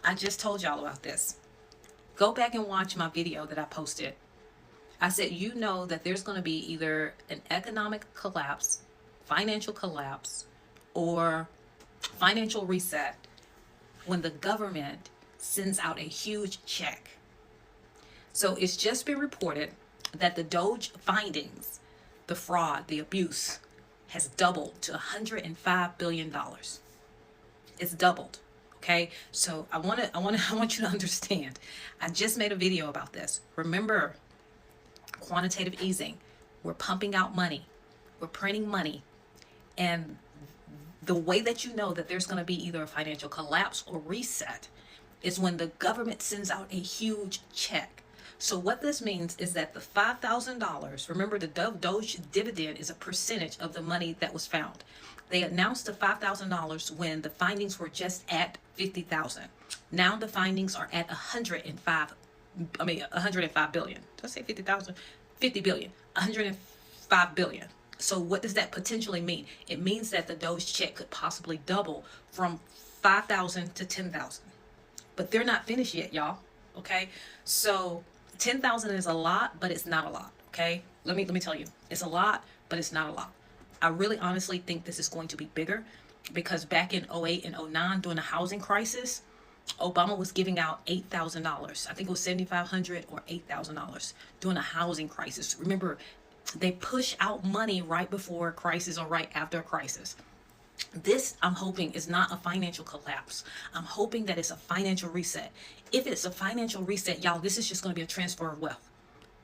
I just told y'all about this. Go back and watch my video that I posted. I said, you know that there's going to be either an economic collapse, financial collapse, or financial reset when the government sends out a huge check. So it's just been reported that the Doge findings, the fraud, the abuse, has doubled to $105 billion. It's doubled. Okay, so I want you to understand. I just made a video about this. Remember, quantitative easing. We're pumping out money. We're printing money. And the way that you know that there's going to be either a financial collapse or reset is when the government sends out a huge check. So what this means is that the $5,000, remember the Doge dividend is a percentage of the money that was found. They announced the $5,000 when the findings were just at 50,000. Now the findings are at 105 billion. Did I say 50,000? 50 billion. 105 billion. So what does that potentially mean? It means that the Doge check could possibly double from 5,000 to 10,000. But they're not finished yet, y'all. Okay? So 10,000 is a lot, but it's not a lot. Okay? Let me tell you. It's a lot, but it's not a lot. I really honestly think this is going to be bigger because back in 08 and 09 during the housing crisis, Obama was giving out $8,000. I think it was $7,500 or $8,000 during a housing crisis. Remember, they push out money right before a crisis or right after a crisis. This, I'm hoping, is not a financial collapse. I'm hoping that it's a financial reset. If it's a financial reset, y'all, this is just going to be a transfer of wealth.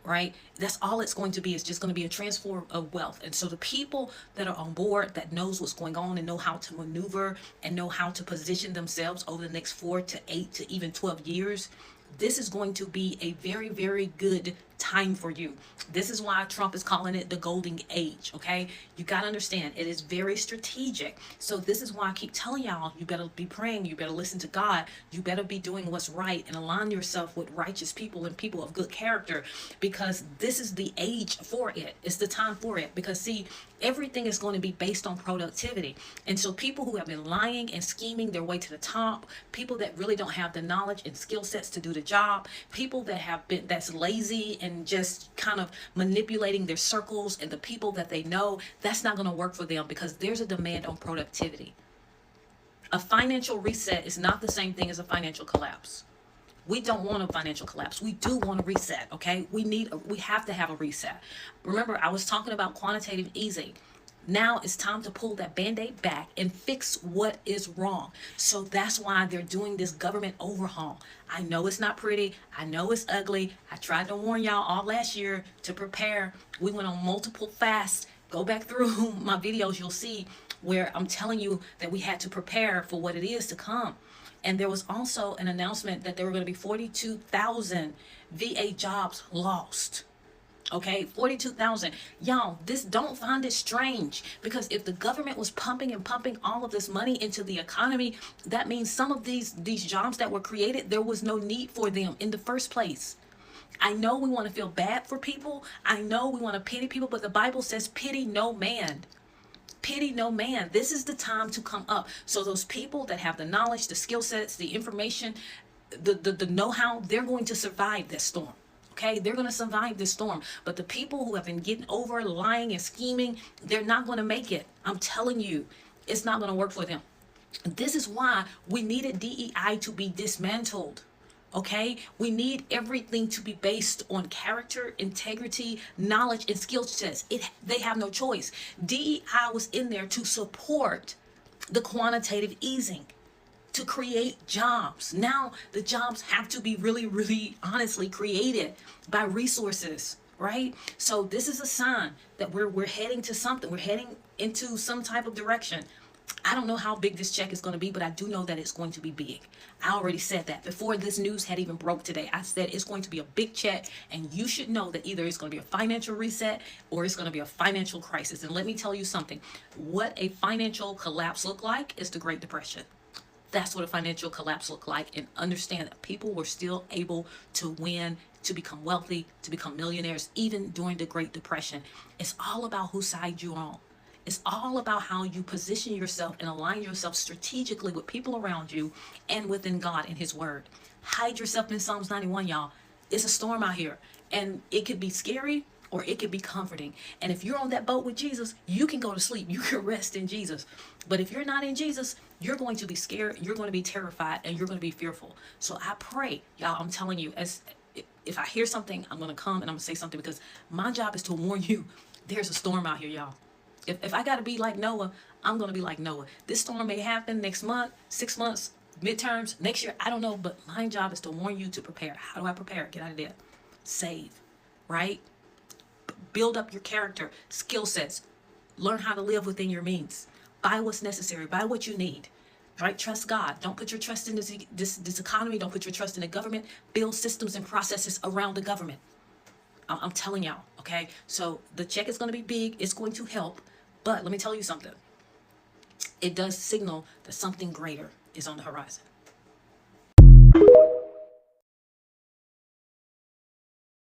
Right? That's all it's going to be. It's just going to be a transfer of wealth. And so the people that are on board that knows what's going on and know how to maneuver and know how to position themselves over the next 4 to 8 to even 12 years, this is going to be a very, very good time for you. This is why Trump is calling it the golden age. Okay, you got to understand it is very strategic. So this is why I keep telling y'all, you better be praying, you better listen to God, you better be doing what's right and align yourself with righteous people and people of good character, because this is the age for it. It's the time for it. Because see, everything is going to be based on productivity. And so people who have been lying and scheming their way to the top, people that really don't have the knowledge and skill sets to do the job, people that have been that's lazy and just kind of manipulating their circles and the people that they know, that's not going to work for them because there's a demand on productivity. A financial reset is not the same thing as a financial collapse. We don't want a financial collapse. We do want a reset, okay? We have to have a reset. Remember, I was talking about quantitative easing. Now it's time to pull that Band-Aid back and fix what is wrong. So that's why they're doing this government overhaul. I know it's not pretty. I know it's ugly. I tried to warn y'all all last year to prepare. We went on multiple fasts. Go back through my videos. You'll see where I'm telling you that we had to prepare for what it is to come. And there was also an announcement that there were going to be 42,000 VA jobs lost. Okay, 42,000. Y'all, don't find it strange, because if the government was pumping and pumping all of this money into the economy, that means some of these jobs that were created, there was no need for them in the first place. I know we want to feel bad for people. I know we want to pity people, but the Bible says pity no man. Pity no man. This is the time to come up. So those people that have the knowledge, the skill sets, the information, the know-how, they're going to survive this storm. Okay, they're going to survive this storm. But the people who have been getting over lying and scheming, they're not going to make it. I'm telling you, it's not going to work for them. This is why we needed DEI to be dismantled. Okay, we need everything to be based on character, integrity, knowledge, and skill sets. They have no choice. DEI was in there to support the quantitative easing, to create jobs. Now the jobs have to be really, really honestly created by resources, right? So this is a sign that we're heading to something. We're heading into some type of direction. I don't know how big this check is going to be, but I do know that it's going to be big. I already said that before this news had even broke today. I said it's going to be a big check, and you should know that either it's going to be a financial reset or it's going to be a financial crisis. And let me tell you something. What a financial collapse looked like is the Great Depression. That's what a financial collapse looked like. And understand that people were still able to win, to become wealthy, to become millionaires, even during the Great Depression. It's all about whose side you're on. It's all about how you position yourself and align yourself strategically with people around you and within God and His Word. Hide yourself in Psalms 91, y'all. It's a storm out here, and it could be scary or it could be comforting. And if you're on that boat with Jesus, you can go to sleep. You can rest in Jesus. But if you're not in Jesus, you're going to be scared, you're going to be terrified, and you're going to be fearful. So I pray, y'all, I'm telling you, as if I hear something, I'm going to come and I'm going to say something, because my job is to warn you there's a storm out here, y'all. If I got to be like Noah, I'm going to be like Noah. This storm may happen next month, 6 months, midterms, next year, I don't know. But my job is to warn you to prepare. How do I prepare? Get out of there. Save, right? Build up your character, skill sets. Learn how to live within your means. Buy what's necessary. Buy what you need. Right? Trust God. Don't put your trust in this economy. Don't put your trust in the government. Build systems and processes around the government. I'm telling y'all, okay? So the check is going to be big. It's going to help. But let me tell you something. It does signal that something greater is on the horizon.